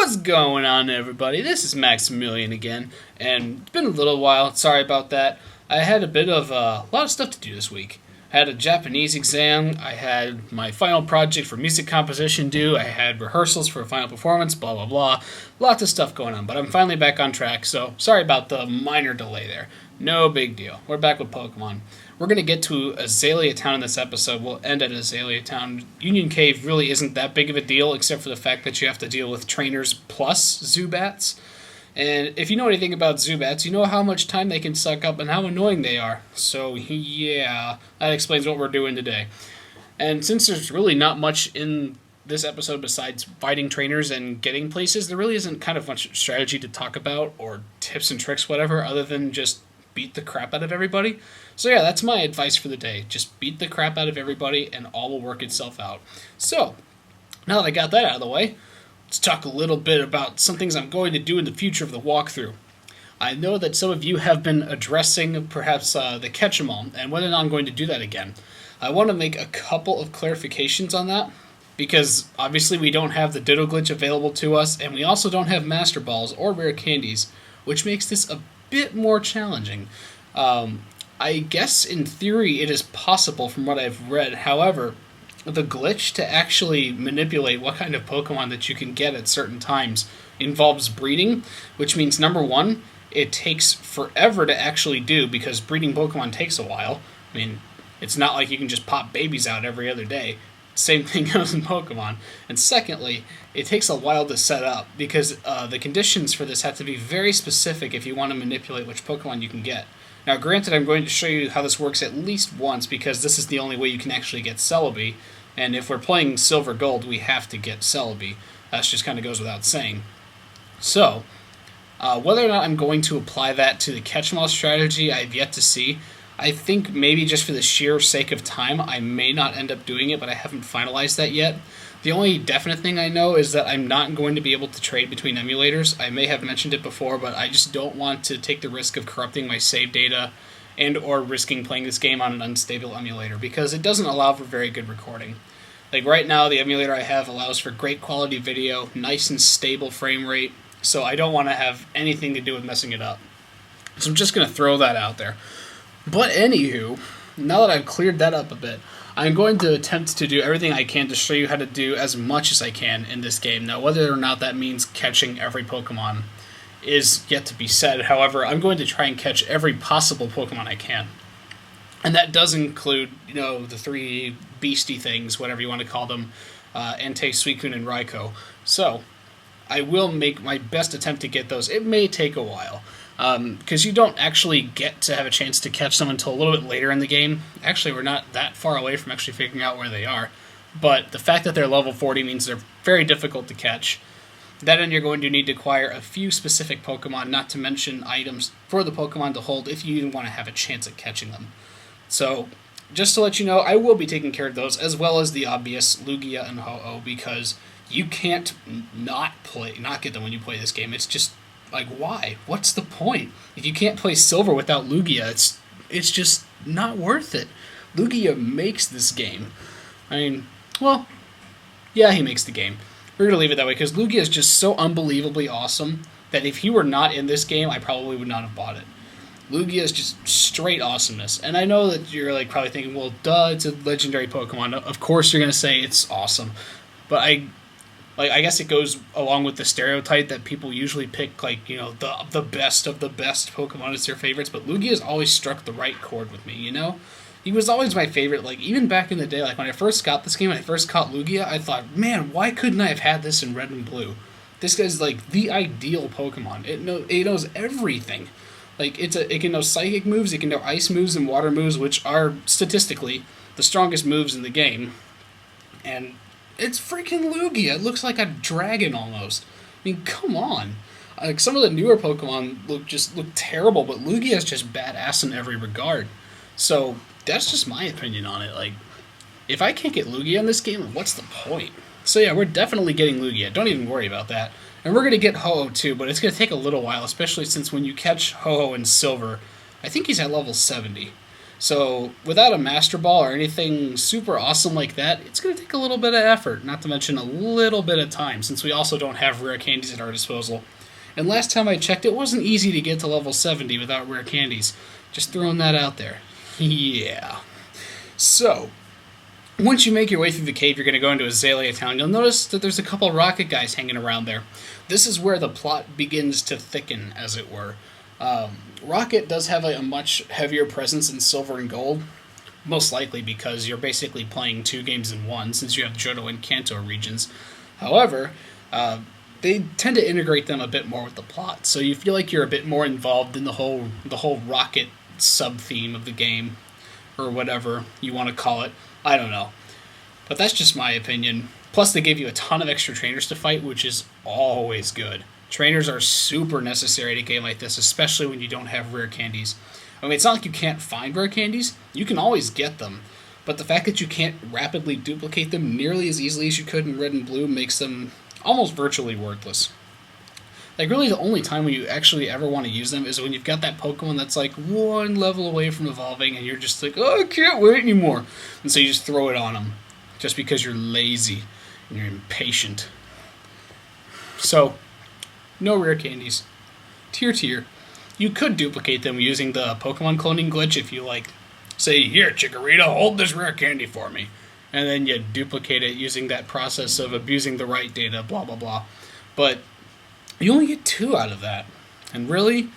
What's going on, everybody? This is Maximilian again, and it's been a little while. Sorry about that. I had a lot of stuff to do this week. I had a Japanese exam. I had my final project for music composition due. I had rehearsals for a final performance. Blah blah blah. Lots of stuff going on, but I'm finally back on track. So sorry about the minor delay there. No big deal. We're back with Pokemon. We're going to get to Azalea Town in this episode. We'll end at Azalea Town. Union Cave really isn't that big of a deal, except for the fact that you have to deal with trainers plus Zubats. And if you know anything about Zubats, you know how much time they can suck up and how annoying they are. So yeah, that explains what we're doing today. And since there's really not much in this episode besides fighting trainers and getting places, there really isn't kind of much strategy to talk about or tips and tricks, whatever, other than just beat the crap out of everybody. So yeah, that's my advice for the day. Just beat the crap out of everybody and all will work itself out. So, now that I got that out of the way, let's talk a little bit about some things I'm going to do in the future of the walkthrough. I know that some of you have been addressing perhaps the catch-em-all, and whether or not I'm going to do that again. I want to make a couple of clarifications on that, because obviously we don't have the Ditto glitch available to us, and we also don't have Master Balls or rare candies, which makes this a bit more challenging. I guess in theory it is possible from what I've read. However, the glitch to actually manipulate what kind of Pokemon that you can get at certain times involves breeding, which means number one, it takes forever to actually do because breeding Pokemon takes a while. I mean, it's not like you can just pop babies out every other day. Same thing goes in Pokemon. And secondly, it takes a while to set up because the conditions for this have to be very specific if you want to manipulate which Pokemon you can get. Now, granted, I'm going to show you how this works at least once because this is the only way you can actually get Celebi. And if we're playing Silver Gold, we have to get Celebi. That just kind of goes without saying. So, whether or not I'm going to apply that to the catch-em-all strategy, I've yet to see. I think maybe just for the sheer sake of time, I may not end up doing it, but I haven't finalized that yet. The only definite thing I know is that I'm not going to be able to trade between emulators. I may have mentioned it before, but I just don't want to take the risk of corrupting my save data and or risking playing this game on an unstable emulator, because it doesn't allow for very good recording. Like right now, the emulator I have allows for great quality video, nice and stable frame rate, so I don't want to have anything to do with messing it up. So I'm just going to throw that out there. But anywho, now that I've cleared that up a bit, I'm going to attempt to do everything I can to show you how to do as much as I can in this game. Now, whether or not that means catching every Pokemon is yet to be said. However, I'm going to try and catch every possible Pokemon I can. And that does include, the three beastie things, whatever you want to call them, Entei, Suicune, and Raikou. So, I will make my best attempt to get those. It may take a while. Because you don't actually get to have a chance to catch them until a little bit later in the game. Actually, we're not that far away from actually figuring out where they are. But the fact that they're level 40 means they're very difficult to catch. Then you're going to need to acquire a few specific Pokemon, not to mention items for the Pokemon to hold if you even want to have a chance at catching them. So, just to let you know, I will be taking care of those, as well as the obvious Lugia and Ho-Oh, because you can't not get them when you play this game. It's just, like, why? What's the point? If you can't play Silver without Lugia, it's just not worth it. Lugia makes this game. I mean, well, yeah, he makes the game. We're going to leave it that way, because Lugia is just so unbelievably awesome that if he were not in this game, I probably would not have bought it. Lugia is just straight awesomeness. And I know that you're probably thinking, well, duh, it's a legendary Pokemon. Of course you're going to say it's awesome. But I guess it goes along with the stereotype that people usually pick, the best of the best Pokemon as their favorites, but Lugia has always struck the right chord with me, He was always my favorite, even back in the day, when I first got this game, when I first caught Lugia, I thought, man, why couldn't I have had this in Red and Blue? This guy's, the ideal Pokemon. It knows everything. It can know Psychic moves, it can know Ice moves and Water moves, which are, statistically, the strongest moves in the game. And it's freaking Lugia. It looks like a dragon almost. I mean, come on. Some of the newer Pokemon look terrible, but Lugia is just badass in every regard. So, that's just my opinion on it. If I can't get Lugia in this game, what's the point? So yeah, we're definitely getting Lugia. Don't even worry about that. And we're going to get Ho-Oh too, but it's going to take a little while, especially since when you catch Ho-Oh in Silver, I think he's at level 70. So without a Master Ball or anything super awesome like that, it's going to take a little bit of effort, not to mention a little bit of time, since we also don't have rare candies at our disposal. And last time I checked, it wasn't easy to get to level 70 without rare candies. Just throwing that out there. Yeah. So, once you make your way through the cave, you're going to go into Azalea Town. You'll notice that there's a couple rocket guys hanging around there. This is where the plot begins to thicken, as it were. Rocket does have a much heavier presence in Silver and Gold, most likely because you're basically playing 2 games in one, since you have Johto and Kanto regions. However, they tend to integrate them a bit more with the plot, so you feel like you're a bit more involved in the whole Rocket sub-theme of the game, or whatever you want to call it. I don't know. But that's just my opinion. Plus, they give you a ton of extra trainers to fight, which is always good. Trainers are super necessary in a game like this, especially when you don't have rare candies. I mean, it's not like you can't find rare candies. You can always get them. But the fact that you can't rapidly duplicate them nearly as easily as you could in Red and Blue makes them almost virtually worthless. Like, really, the only time when you actually ever want to use them is when you've got that Pokemon that's like one level away from evolving, and you're just like, oh, I can't wait anymore. And so you just throw it on them, just because you're lazy and you're impatient. So, no rare candies. Tier. You could duplicate them using the Pokemon cloning glitch if you, like, say, here, Chikorita, hold this rare candy for me. And then you duplicate it using that process of abusing the right data, blah, blah, blah. But you only get 2 out of that. And really,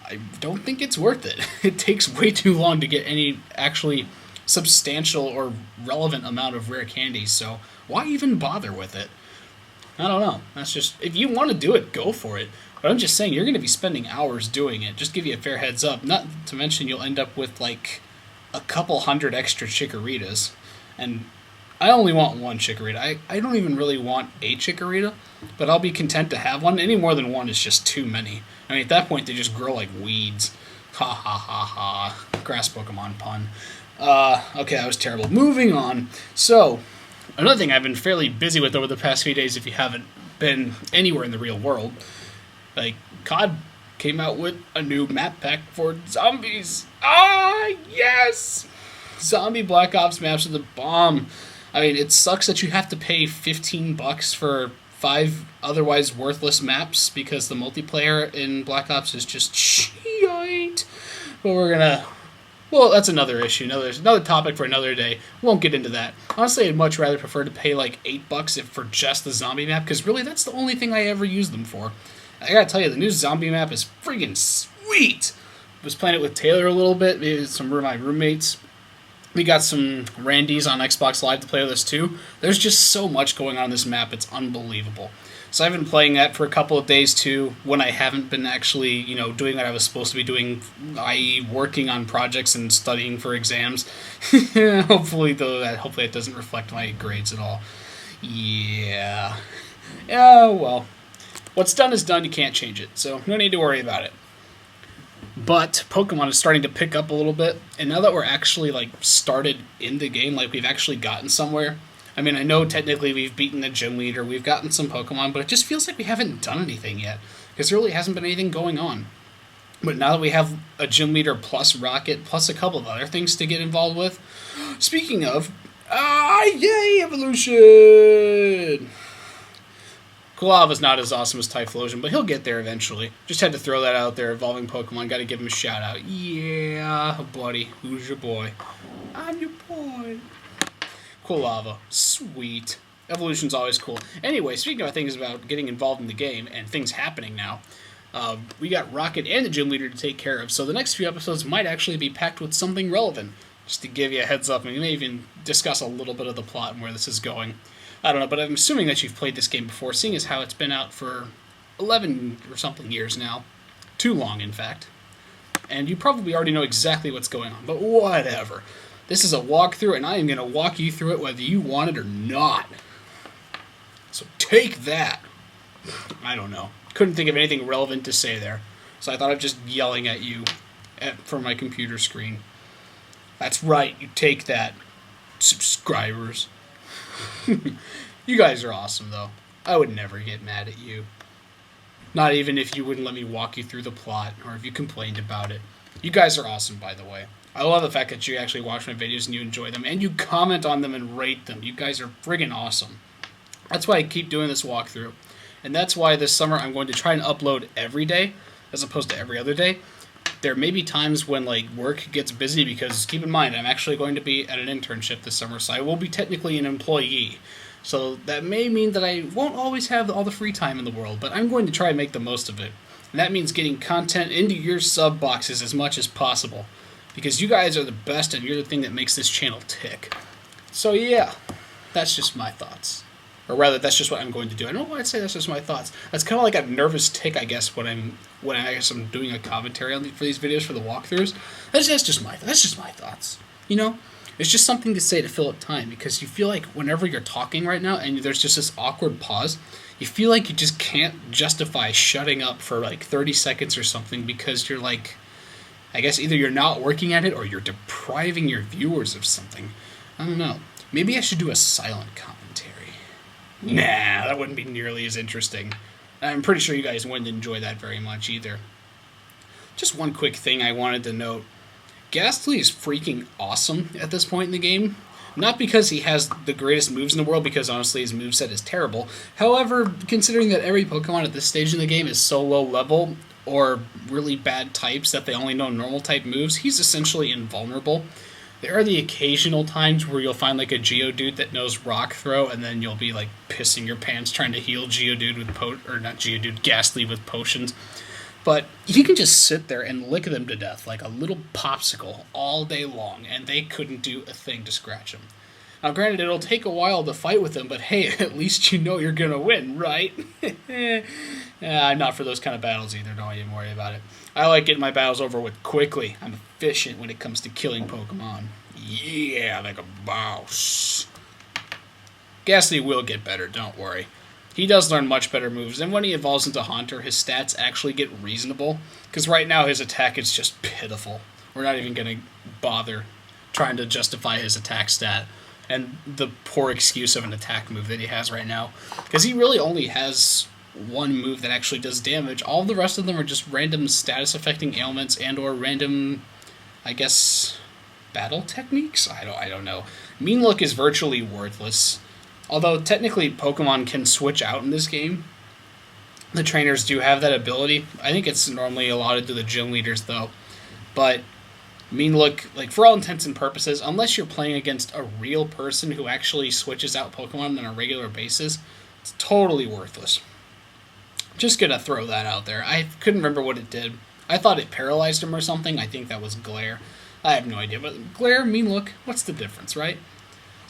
I don't think it's worth it. It takes way too long to get any actually substantial or relevant amount of rare candies, so why even bother with it? I don't know. That's just, if you want to do it, go for it. But I'm just saying, you're going to be spending hours doing it. Just give you a fair heads up. Not to mention you'll end up with, like, a couple hundred extra Chikoritas. And I only want 1 Chikorita. I don't even really want a Chikorita, but I'll be content to have one. Any more than 1 is just too many. I mean, at that point, they just grow like weeds. Ha ha ha ha. Grass Pokemon pun. Okay, that was terrible. Moving on. So, another thing I've been fairly busy with over the past few days, if you haven't been anywhere in the real world, like, COD came out with a new map pack for zombies. Ah, yes! Zombie Black Ops maps are the bomb. I mean, it sucks that you have to pay $15 for 5 otherwise worthless maps because the multiplayer in Black Ops is just shite. But we're gonna... Well, that's another issue. Another topic for another day. Won't get into that. Honestly, I'd much rather prefer to pay like $8 for just the zombie map, because really that's the only thing I ever use them for. I gotta tell you, the new zombie map is friggin' sweet. I was playing it with Taylor a little bit, maybe some of my roommates. We got some Randys on Xbox Live to play with us too. There's just so much going on in this map, it's unbelievable. So I've been playing that for a couple of days too, when I haven't been actually, doing what I was supposed to be doing, i.e. working on projects and studying for exams. Hopefully it doesn't reflect my grades at all. Yeah, well, what's done is done, you can't change it, so no need to worry about it. But Pokemon is starting to pick up a little bit, and now that we're actually, started in the game, we've actually gotten somewhere. I mean, I know technically we've beaten the gym leader, we've gotten some Pokemon, but it just feels like we haven't done anything yet, because there really hasn't been anything going on. But now that we have a gym leader plus Rocket, plus a couple of other things to get involved with, speaking of, yay, evolution! Quilava's not as awesome as Typhlosion, but he'll get there eventually. Just had to throw that out there. Evolving Pokemon, gotta give him a shout out. Yeah, buddy. Who's your boy? I'm your boy. Quilava. Sweet. Evolution's always cool. Anyway, speaking of things about getting involved in the game and things happening now, we got Rocket and the gym leader to take care of, so the next few episodes might actually be packed with something relevant. Just to give you a heads up, and we may even discuss a little bit of the plot and where this is going. I don't know, but I'm assuming that you've played this game before, seeing as how it's been out for 11 or something years now. Too long, in fact. And you probably already know exactly what's going on, but whatever. This is a walkthrough, and I am going to walk you through it whether you want it or not. So take that. I don't know. Couldn't think of anything relevant to say there, so I thought of just yelling at you from my computer screen. That's right, you take that, subscribers. You guys are awesome, though. I would never get mad at you. Not even if you wouldn't let me walk you through the plot, or if you complained about it. You guys are awesome, by the way. I love the fact that you actually watch my videos and you enjoy them, and you comment on them and rate them. You guys are friggin' awesome. That's why I keep doing this walkthrough. And that's why this summer I'm going to try and upload every day, as opposed to every other day. There may be times when like work gets busy because, keep in mind, I'm actually going to be at an internship this summer, so I will be technically an employee. So that may mean that I won't always have all the free time in the world, but I'm going to try and make the most of it. And that means getting content into your sub boxes as much as possible, because you guys are the best and you're the thing that makes this channel tick. So yeah, that's just my thoughts. Or rather, that's just what I'm going to do. I don't know why I'd say that's just my thoughts. That's kind of like a nervous tick, I guess, when I guess I'm doing a commentary for these videos for the walkthroughs. That's just my thoughts. You know, it's just something to say to fill up time, because you feel like whenever you're talking right now and there's just this awkward pause, you feel like you just can't justify shutting up for like 30 seconds or something, because you're like, I guess either you're not working at it or you're depriving your viewers of something. I don't know. Maybe I should do a silent commentary. Nah, that wouldn't be nearly as interesting. I'm pretty sure you guys wouldn't enjoy that very much either. Just one quick thing I wanted to note. Ghastly is freaking awesome at this point in the game. Not because he has the greatest moves in the world, because honestly his moveset is terrible. However, considering that every Pokemon at this stage in the game is so low level, or really bad types that they only know normal type moves, he's essentially invulnerable. There are the occasional times where you'll find like a Geodude that knows Rock Throw, and then you'll be like pissing your pants trying to heal Geodude with Ghastly with potions. But he can just sit there and lick them to death like a little popsicle all day long, and they couldn't do a thing to scratch him. Now granted, it'll take a while to fight with him, but hey, at least you know you're gonna win, right? Not for those kind of battles either, don't even worry about it. I like getting my battles over with quickly. I'm efficient when it comes to killing Pokemon. Yeah, like a boss. Ghastly will get better, don't worry. He does learn much better moves, and when he evolves into Haunter, his stats actually get reasonable, because right now his attack is just pitiful. We're not even going to bother trying to justify his attack stat and the poor excuse of an attack move that he has right now, because he really only has one move that actually does damage. All the rest of them are just random status-affecting ailments and or random, I guess, battle techniques? I don't know. Mean Look is virtually worthless. Although technically Pokemon can switch out in this game. The trainers do have that ability. I think it's normally allotted to the gym leaders though. But Mean Look, like for all intents and purposes, unless you're playing against a real person who actually switches out Pokemon on a regular basis, it's totally worthless. Just gonna throw that out there. I couldn't remember what it did. I thought it paralyzed him or something. I think that was Glare. I have no idea. But Glare, Mean Look, what's the difference, right?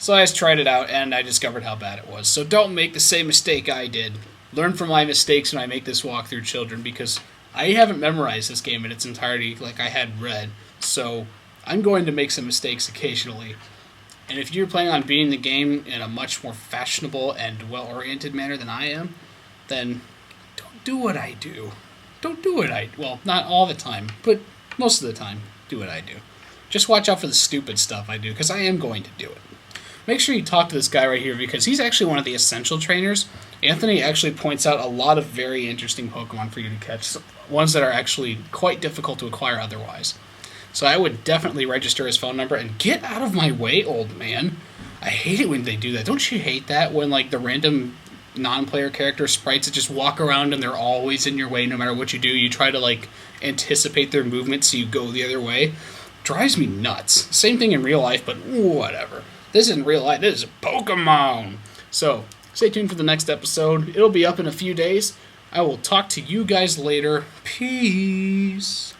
So I just tried it out, and I discovered how bad it was. So don't make the same mistake I did. Learn from my mistakes when I make this walkthrough, children, because I haven't memorized this game in its entirety like I had read. So I'm going to make some mistakes occasionally. And if you're planning on beating the game in a much more fashionable and well-oriented manner than I am, then don't do what I do. Don't do what I... Well, not all the time, but most of the time, do what I do. Just watch out for the stupid stuff I do, because I am going to do it. Make sure you talk to this guy right here, because he's actually one of the essential trainers. Anthony actually points out a lot of very interesting Pokemon for you to catch, ones that are actually quite difficult to acquire otherwise. So I would definitely register his phone number, and get out of my way, old man. I hate it when they do that. Don't you hate that when like the random non-player character sprites that just walk around and they're always in your way no matter what you do? You try to like anticipate their movements so you go the other way. Drives me nuts. Same thing in real life, but whatever. This isn't real life. This is Pokemon. So, stay tuned for the next episode. It'll be up in a few days. I will talk to you guys later. Peace.